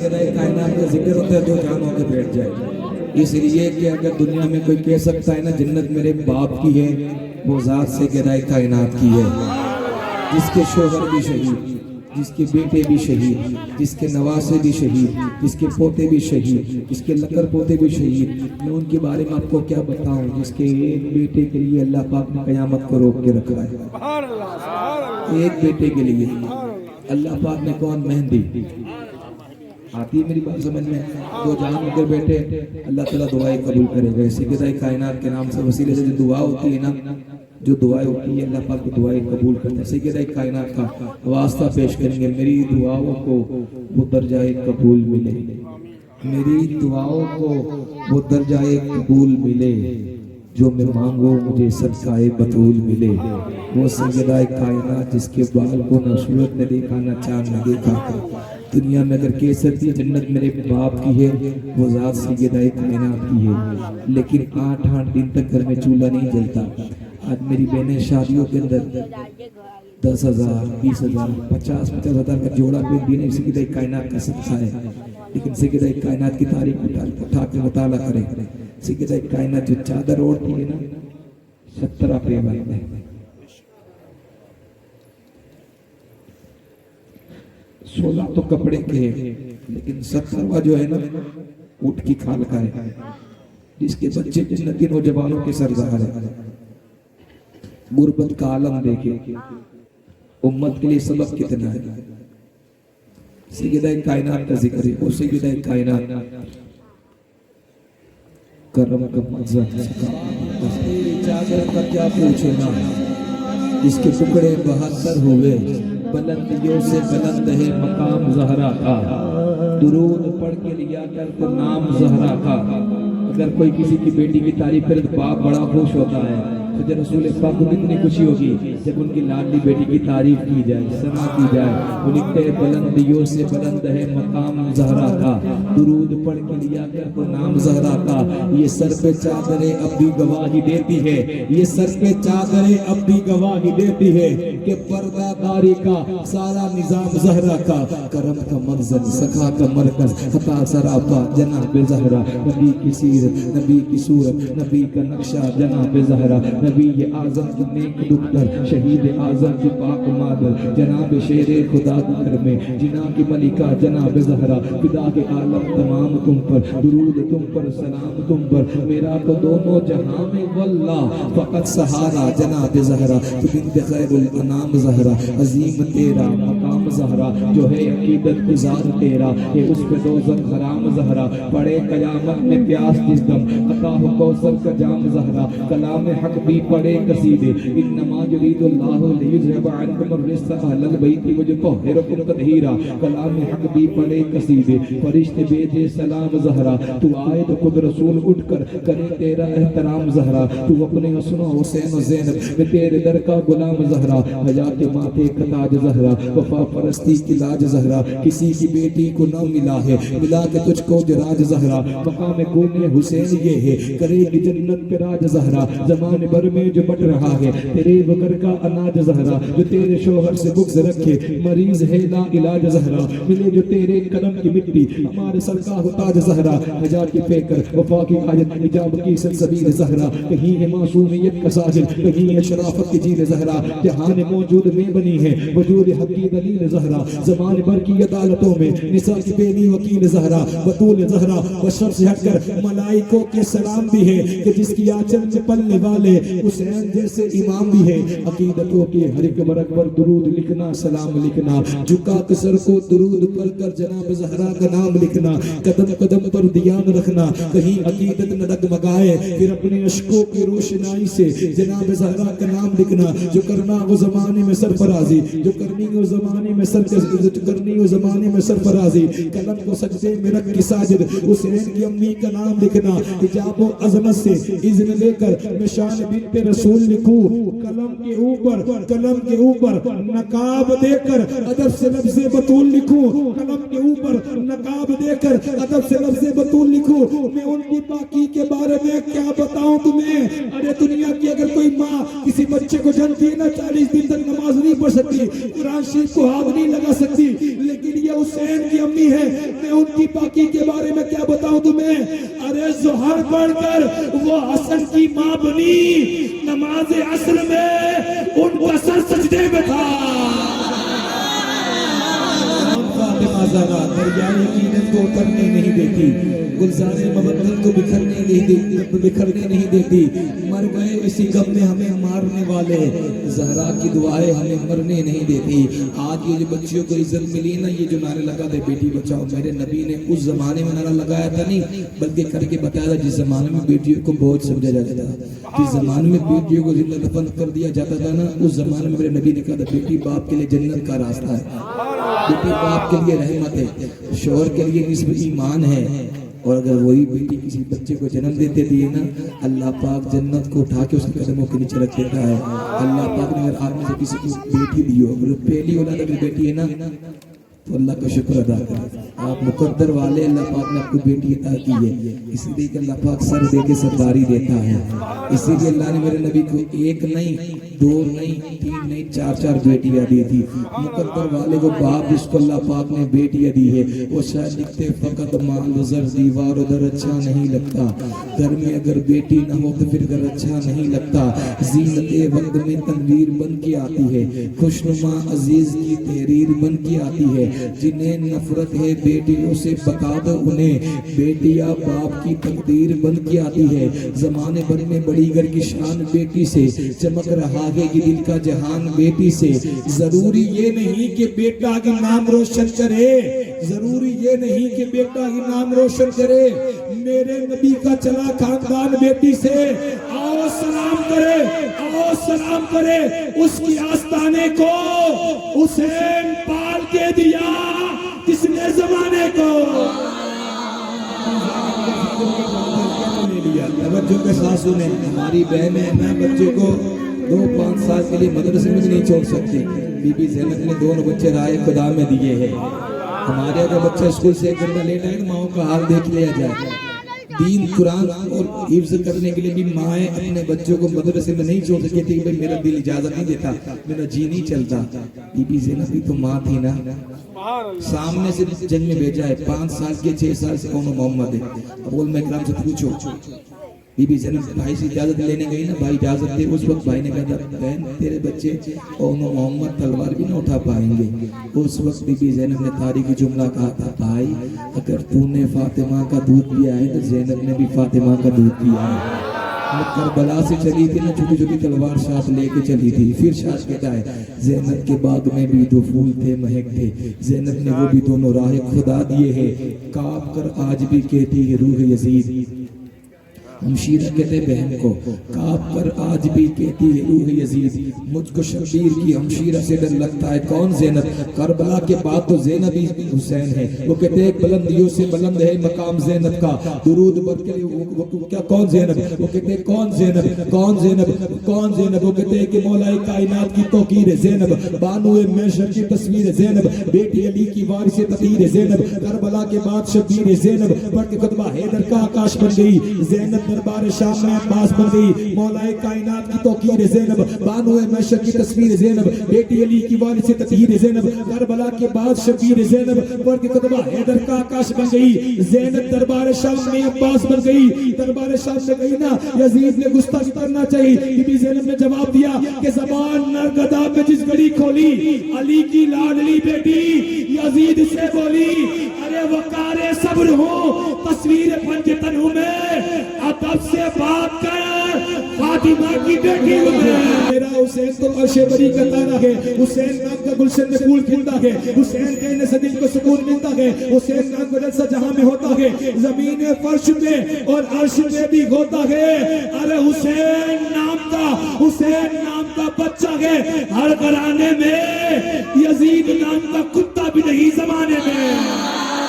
سیدہ کائنات کا ذکر ہوتا ہے تو جان ہو کے بیٹھ جائے. اس لیے کہ اگر دنیا میں کوئی کہہ سکتا ہے نا جنت میرے باپ کی ہے، وہ ذات سیدہ کائنات کی ہے، جس کے شوہر بھی شہید، جس کے بیٹے بھی شہید، جس کے نواسے بھی شہید، جس کے پوتے بھی شہید، جس کے لکر پوتے بھی شہید. میں ان کے بارے میں آپ کو کیا بتاؤں، جس کے ایک بیٹے کے لیے اللہ پاک نے قیامت کو روک کے رکھا ہے. ایک بیٹے کے لیے اللہ پاک نے کون مہندی آتی ہے میری بات سمجھ میں؟ دو جان ہو کر بیٹھے، اللہ تعالیٰ دعائیں قبول کرے گا. سیدہ کائنات کے نام سے وسیلے سے جو دعا ہوتی ہے نا، جو دعائیں ہوتی ہے اللہ پاک کی دعائیں قبول کرتے ہیں. سیدہ کائنات کا واسطہ پیش کریں گے، میری دعاؤں کو وہ درجہ قبول ملے، میری دعاؤں کو وہ درجہ قبول ملے، جو میں مانگو مجھے صدقہ بطول ملے. وہ سیدہ کائنات جس کے بال کو نہ صورت نے دیکھا نہ چاند نے دیکھا. دنیا میں اگر کہہ سکتی جنت میرے باپ کی ہے، وہ ذات سیدہ کائنات کی ہے. لیکن 8 دن تک گھر میں چولہا نہیں جلتا. آج میری بہنیں شادیوں کے اندر 10,000 20,000 50,000 کا جوڑا پہ دینے سیدہ کائنات کا صدقہ ہے. لیکن سیدہ کائنات کی تاریخ اٹھا کے مطالعہ کریں. سیدہ کائنات جو چادر اوڑھتی ہے نا 17 پہ بات ہے، 16 تو کپڑے کے ہیں، لیکن 17واں جو ہے نا اٹھ کی کھال کا ہے، جس کے بچے جنتی نوجوانوں کے سردار ہیں. غربت کا عالم دیکھے، امت کے لیے سبق کتنا ہے. سیدہ کائنات کا ذکر ہے، وہ سیدہ کائنات کرم کا منظر چادر کا کیا پوچھے نا، اس کے ٹکڑے 72 ہوئے. بلندیوں سے بلند ہے مقام زہرا کا، درود پڑھ کے لیا کر تو نام زہرا کا. اگر کوئی کسی کی بیٹی کی تعریف کرے تو باپ بڑا خوش ہوتا ہے. تو رسول پاک کو کتنی خوشی ہوگی جب ان کی لاڈلی بیٹی کی تعریف کی جائے، ثنا کی جائے. وہ لکھتے ہیں بلندیوں سے بلند ہے مقام زہرا کا، درود پڑھ کے لیا کر تو نام زہرا کا. یہ سر پہ چادریں اب بھی گواہی دیتی ہے، یہ سر پہ چادریں اب بھی گواہی دیتی ہے کہ پردہ داری کا سارا نظام زہرا کا. کرم کا منظر، سخا کا مرکز، عطا سراپا جناب زہرا. نبی کی سیرت، نبی کی صورت، نبی کا نقشہ جناب زہرا. نبی اعظم کی نیک دختر، شہید اعظم کی پاک مادر، جناب شیر خدا کے گھر میں جنا کی ملکہ جناب زہرا. فدا کے عالم تمام تم پر، درود تم پر، سلام تم پر. میرا تو دونوں جہاں میں واللہ فقط سہارا جناب زہرا. تو بنت خیر الانام زہرا، عظیم تیرا مقام زہرا. جو ہے عقیدت گزار تیرا کہ اس پہ دوزخ حرام زہرا. پڑے قیامت میں پیاس جس دم، عطا ہو کوثر کا جام زہرا. کلام حق بھی پڑے قصیدے، انما یرید اللہ لیذھب عنکم الرجس اہل البیت ویطہرکم تطہیرا. کلام حق بھی پڑے قصیدے، فرشتے بھیجے سلام زہرا. تو آئے تو خود رسول اٹھ کر کرے تیرا احترام زہرا. تو اپنے اسنو حسین و زینب میں تیرے در کا غلام زہرا. حیات ماتھے کا تاج زہرا، وفا پرستی کی لاج زہرا. کسی کی بیٹی کو نہ ملا ہے، ملا کے تجھ کو جراج زہرا. مقام کونے حسین یہ ہے، کرے گی جنت پہ راج زہرا. زمان بھر میں جو بٹ رہا ہے تیرے وگر کا اناج زہرا. جو تیرے شوہر سے بغض رکھے مریض ہے لا علاج زہرا. ملے جو تیرے قدم کی مٹی ہمارے سر کا ہو تاج زہرا. حجات کی فکر، وفا کی آیت، حجاب کی سلسبیل زہرا. کہیں ہے معصومیت کا ساجل، کہیں ہے شرافت کی جیل زہرا. جہان موجود میں بنی ہے وجود حق کی دلیل زہرا. زمان بھر کی عدالتوں میں نساء کی پہلی وکیل زہرا. بطول زہرا بشر سے ہٹ کر ملائکوں کے سلام بھی ہے کہ جس کی آنچل میں پلنے والے حسین جیسے امام بھی ہے. عقیدتوں کے ہر ایک برگ پر درود لکھنا، سلام لکھنا. جھکا کے سر کو درود پڑھ کر جناب زہرا کا نام لکھنا. قدم قدم پر دھیان رکھنا، کہیں عقیدت نہ ڈگمگائے. پھر اپنے اشکوں کی روشنائی سے جناب زہرا کا نام لکھنا. جو کرنا وہ زمانے میں سرفرازی، جو کرنی وہ زمانے میں سرفرازی. قلم کو سجدے میں رکھ کے ساجد حسین کی امی کا نام لکھنا. حجاب و عظمت سے اذن لے کر میں شان بنت رسول لکھوں. قلم کے اوپر نقاب دے کر ادب سے لفظ بطول لکھوں. قلم کے اوپر نقاب دے کر ادب سے لفظ بطول لکھوں. میں ان کی پاکی کے بارے میں کیا بتاؤں تمہیں. ارے دنیا کی اگر کوئی ماں کسی بچے کو جنتی ہے نا 40 دن تک نماز نہیں نہیں پڑھ سکتی, قرآن شریف کو ہاتھ نہیں لگا سکتی, لیکن یہ حسین کی امی ہے, میں ان کی پاکی کے بارے میں کیا بتاؤں تمہیں. ارے ظہر پڑھ کر وہ حسن کی ماں بنی, نماز عصر میں ان کا سر سجدے میں تھا. فاطمہ زہرا دریائے یقینت کو اترنے نہیں دیتی, گلزار مبدل کو بکھرنے نہیں دیتی. مر گئے اسی غم میں ہمیں مارنے والے, زہرا کی دعائیں ہمیں مرنے نہیں دیتی. آج یہ جو بچیوں کو عزت ملی نا, یہ جو نعرے لگا دے بیٹی بچاؤ, میرے نبی نے اس زمانے میں نعرہ لگایا تھا نہیں, بلکہ کر کے بتایا تھا. جس زمانے میں بیٹیوں کو بہت سمجھا جاتا تھا, جس زمانے میں بیٹیوں کو زندہ دفن کر دیا جاتا تھا نا, اس زمانے میں میرے نبی نے کہا تھا بیٹی باپ کے لیے جنت کا راستہ ہے, بیٹی باپ کے لیے رحمت ہے, شوہر کے لیے نصف ایمان ہے. اور اگر وہی بیٹی کسی بچے کو جنم دیتے دیے نا, اللہ پاک جنت کو اٹھا کے اس کے قدموں کے نیچے رکھ دیتا ہے. اللہ پاک نے اگر آپ میں سے کسی کو بیٹی دی ہو, اگر پہلی اولاد اگر بیٹی ہے نا, تو اللہ کا شکر ادا کریں. آپ مقدر والے, اللہ پاک نے آپ کو بیٹی عطا کی ہے, اسی لیے کہ اللہ پاک سر دے کے سرداری دیتا ہے. اسی لیے اللہ نے میرے نبی کو ایک نہیں, دو نہیں, تین نہیں, چار بیٹیاں دی تھی. مقدر والے کو باپ جس کو اللہ پاک نے بیٹیاں دی ہے, وہ شاید لکھتے فقط مال و زر دیوار و در اچھا نہیں لگتا, گھر میں اگر بیٹی نہ ہو تو پھر گھر اچھا نہیں لگتا. زینت وقت میں تنویر بن کے آتی ہے, خوشنما عزیز کی تحریر بن کے آتی ہے. جنہیں نفرت ہے بیٹیوں سے بتا دو انہیں, بیٹیاں باپ کی تقدیر بن کے آتی ہے. زمانے بھر میں بڑی گھر کی شان بیٹی سے, چمک رہا ہے یہ دل کا جہان بیٹی سے. ضروری یہ نہیں کہ بیٹا کی نام روشن کرے, ضروری یہ نہیں کہ بیٹا کی نام روشن کرے. میرے نبی کا چلا خاندان بیٹی سے, آؤ سلام کرے, آؤ سلام کرے. اس کی آستانے کو حسین پال کے دیا کس نے زمانے کو. توجہ کے ساتھ سنیں, ہماری بہن ہے نا, بچے کو 2-5 سال کے لیے مدرسے میں نہیں چھوڑ سکتے. بی بی زینب نے دونوں بچے رائے خدا میں دیے ہیں. ہمارے اگر بچہ اسکول سے ایک گھنٹہ لیٹ آئے, ماؤں کا حال دیکھ لیا جائے. دین قرآن اور حفظ کرنے کے لیے بھی مائیں اپنے بچوں کو مدرسے میں نہیں چھوڑ سکتی تھی کہ میرا دل اجازت نہیں دیتا, میرا جی نہیں چلتا. بی بی زینب بھی تو ماں تھی نا, سامنے سے جنگ میں بھیجا ہے, 5 سال کے 6 سال سے کون محمد ہے. ابول میں اکرام سے پوچھو, بی بی زینب بھائی سے اجازت لینے گئی نا, بھائی اجازت دے. اس وقت بھائی نے کہا بہن تیرے بچے کون محمد تلوار بھی نہ اٹھا پائیں گے. اس وقت بی بی زینب نے تاریخی جملہ کہا تھا, بھائی اگر تو نے فاطمہ کا دودھ پیا ہے تو زینب نے بھی فاطمہ کا دودھ پیا ہے. کربلا سے چلی تھی نا, چھوٹی چھوٹی تلوار ساتھ لے کے چلی تھی. پھر شاہ کہتا ہے زینب کے باغ میں بھی 2 پھول تھے مہک تھے, زینب نے وہ بھی دونوں راہ خدا دیے ہیں. کاپ کر آج بھی کہتی ہے روح یزید, ہمشیرہ کہتے بہن کو, کاپ کر آج بھی کہتی ہے روح یزید. مجھ کو شبیر کی ہمشیرہ سے ڈر لگتا ہے, کون زینب. کربلا کے بعد تو زینب ہی حسین ہے. وہ کہتے ہیں بلندیوں سے بلند ہے مقام زینب کا, درود بر کے کیا کون زینب. وہ کہتے ہیں کون زینب, کون زینب, کون زینب. وہ کہتے ہیں کہ مولا کائنات کی توقیر ہے زینب, بانو محشر کی تصویر ہے زینب, بیٹی علی کی وارث تطہیر ہے زینب. کربلا کے بعد شبیر ہے زینب, پڑھ کے خطبہ حیدر کا آکاش بن گئی زینب. دربار شام میں عباس بن گئی, مولا کائنات کی توقیر زینب, بانو محشر کی تصویر زینب, بیٹی علی کی وارث تطہیر زینب. کربلا کے بعد شبیر زینب, پڑھ کے خطبہ حیدر کا آکاش بن گئی زینب. دربار شام میں عباس بن گئی, دربار شام میں گئی نا, یزید نے گستاخی کرنا چاہیے. بی بی زینب نے جواب دیا کہ زبان نرگدا میں جس گھڑی کھولی, علی کی لاڈلی بیٹی یزید سے بولی, ارے وقار صبر ہو تصویر بن کے تنہوں میں, ادب سے بات کر فاطمہ کی بیٹی میں. میرا حسین تو عرش بری کا تانا ہے, حسین نام کا گلشن میں پھول کھلتا ہے, حسین کہنے سے دل کو سکون ملتا ہے, حسین نام کا جلسہ جہاں میں ہوتا ہے, زمین فرش میں اور عرش میں بھی ہوتا ہے. ارے حسین نام کا بچہ ہے ہر گھرانے میں, یزید نام کا کتا بھی نہیں زمانے میں.